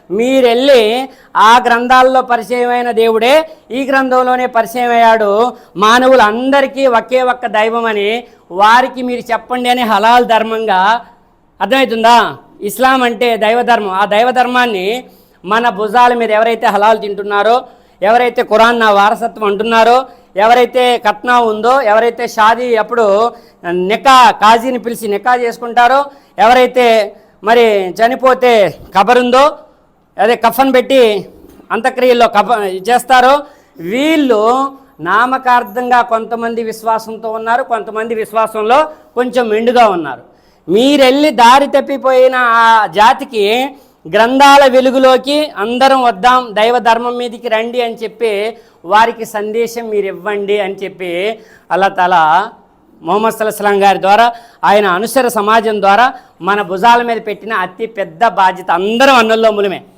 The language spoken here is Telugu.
మీరెళ్ళి ఆ గ్రంథాల్లో పరిచయమైన దేవుడే ఈ గ్రంథంలోనే పరిచయం అయ్యాడు, మానవులందరికీ ఒకే ఒక్క దైవం అని వారికి మీరు చెప్పండి అని హలాల్ ధర్మంగా. అర్థమవుతుందా? ఇస్లాం అంటే దైవధర్మం. ఆ దైవధర్మాన్ని మన భుజాల మీద ఎవరైతే హలాల్ తింటున్నారో, ఎవరైతే ఖురాన్ నా వారసత్వం అంటున్నారో, ఎవరైతే కట్నా ఉందో, ఎవరైతే షాదీ అప్పుడు నికా కాజీని పిలిచి నికా చేసుకుంటారో, ఎవరైతే మరి చనిపోతే కబరుందో అదే కఫన్ పెట్టి అంత్యక్రియల్లో చేస్తారో, వీళ్ళు నామకార్థంగా కొంతమంది విశ్వాసంతో ఉన్నారు, కొంతమంది విశ్వాసంలో కొంచెం మెండుగా ఉన్నారు. మీరెళ్ళి దారి తప్పిపోయిన ఆ జాతికి గ్రంథాల వెలుగులోకి అందరం వద్దాం, దైవ ధర్మం మీదకి రండి అని చెప్పి వారికి సందేశం మీరు ఇవ్వండి అని చెప్పి అల్లాహ్ తాలా ముహమ్మద్ సల్లల్లాహు అలైహి వసల్లం గారి ద్వారా, ఆయన అనుసర సమాజం ద్వారా మన భుజాల మీద పెట్టిన అతి పెద్ద బాధ్యత. అందరం అన్నల్లో మూలమే.